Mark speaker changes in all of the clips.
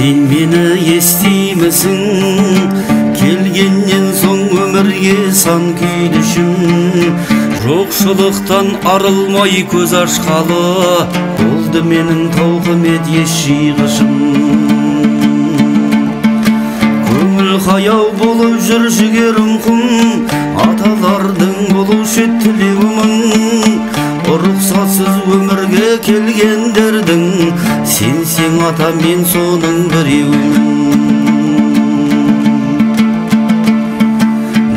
Speaker 1: Sen meni естимісің, келгеннен соң өмірге сан күйдішім. Жоқшылықтан арылмай көз ашқалы, болды менің тауқымет еш жиғышым. Көңіл қаяу болып жүр жігерім құм, аталардың болушы тілеуімің. Рұқсатсыз өмірге келгендердің, сен ата, мен соның біреуімін.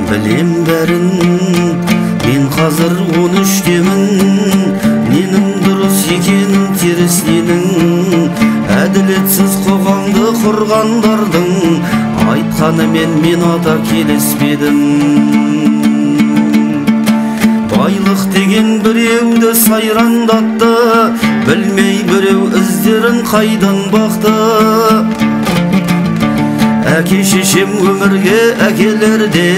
Speaker 1: Білем бәрін, мен қазір 13-темін, ненің дұрыс екенін теріс ненің. Әділетсіз қоғамды құрғандардың айтқанымен мен ата келіспедім. Байлық деген біреуді сайрандатты, білмей біреу іздерін қайдан бақты. Әке шешем өмірге әкелерде,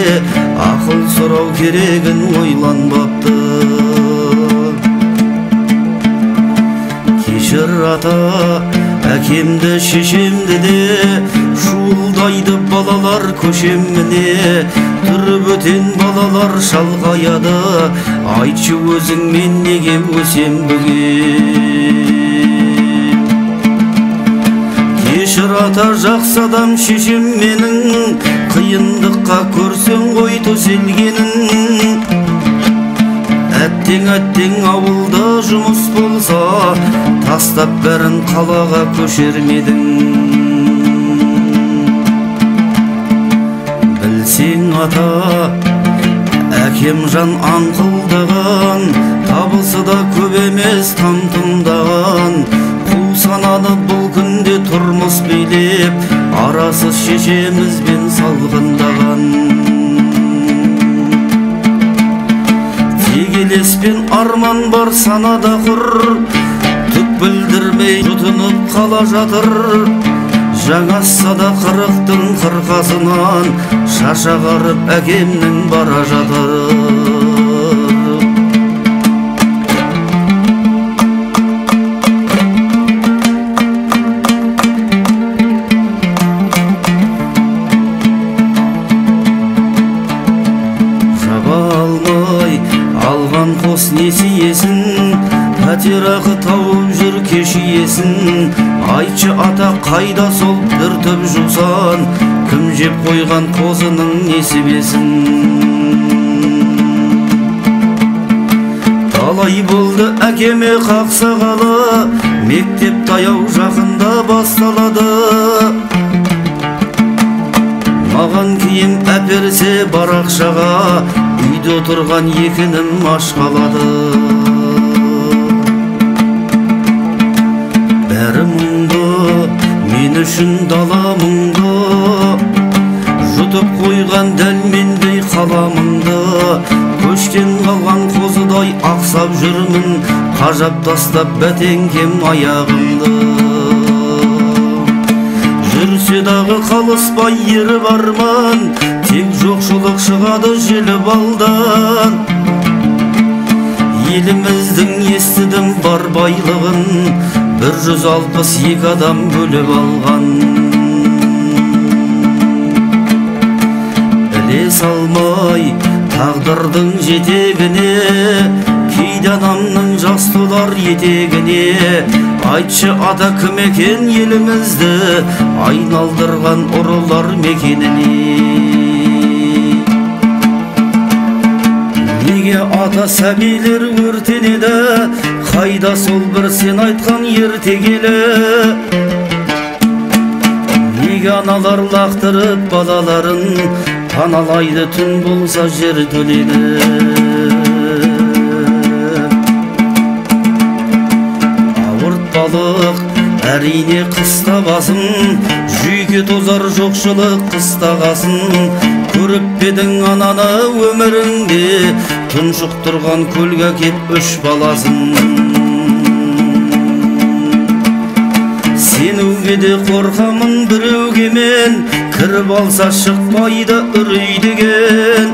Speaker 1: ақыл сұрау керегін ойланбапты. Кешір ата, әкемді шешемді де, шуылдайды балалар көшеміне. Түрі бөтен балалар шалғаяды, айтшы өзің мен неге өсем бүгем. Кешір ата, жақсы адам шешем менің, қиындыққа көрсең ғой төселгенін. Әттең ауылда жұмыс болса, тастап бәрін қалаға көшермедің. Білсең ата, әкем жан аңқылдаған, табысы да көп емес там-тұмдаған. Қу сананы бұл күнде тұрмыс билеп, арасыз шешемізбен салғындаған. Тегелеспен арман бар санада құр, түк білдірмей жұтынып қала жатыр. Жаңасса да 40-тың қырқасынан, шашағарып әкемнің бара жатыр. Жаба алмай алған қос несиесін, пәтерақы тауып жүр кешиесін. Айтшы ата, қайда сол бір түп жусан, кім жеп қойған қозының несібесін. Талай болды әкеме қақсағалы, мектеп таяу жақында басталады. Маған киім әперсе барақшаға, үйде отырған екінім аш қалады. Бәрі мұңды, мен үшін дала мұңды, жұтып қойған дәл мендей қаламыңды. Көштен қалған қозыдай ақсап жүрмін, қажап тастап бәтеңкем аяғымды. Жүрсе дағы қалыспай ері барман, тек жоқшылық шығады желіп алдан. Еліміздің естідім бар байлығын, 162 адам бөліп алған. Біле салмай тағдырдың жетегіне, кейде анамның жас толар етегіне. Айтшы ата, кім екен елімізді айналдырған ұрылар мекеніне. Неге ата сәбилер өртенеді, қайда сол бір сен айтқан ертегелі. Неге аналар лақтырып балаларын, паналайды түн болса жер төледі. Ауыртпалық әрине қыста басым, жүйке тозар жоқшылық қыстағасын. Көріп бедің ананы өміріңде, тұншықтырған көлге кеп 3 баласын. Сенуге де қорқамын біреуге мен, кіріп алса шықпайды үрей деген.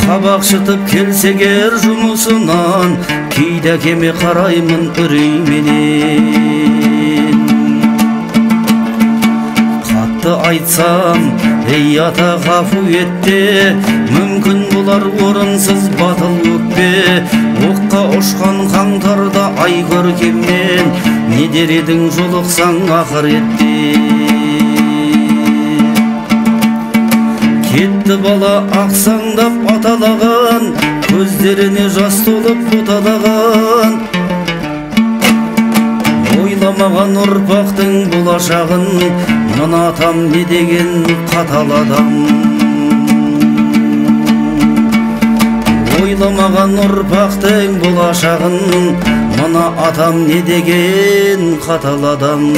Speaker 1: Қабақ шытып келсегер жұмысынан, кейде әкеме қараймын үрейменен. айтсам, ей ата ғафу етте, мүмкін болар орынсыз батыл өкпе. Оққа ұшқан қаңтарда ай көркеммен, не дер едің жолықсаң ақыретте. Кетті бала ақсаңдап аталаған, көздеріне жас толып боталаған. Ойламаған ұрпақтың болашағын, мына атам не деген қатал адам. Ойламаған ұрпақтың болашағын, мына атам не деген қатал адам.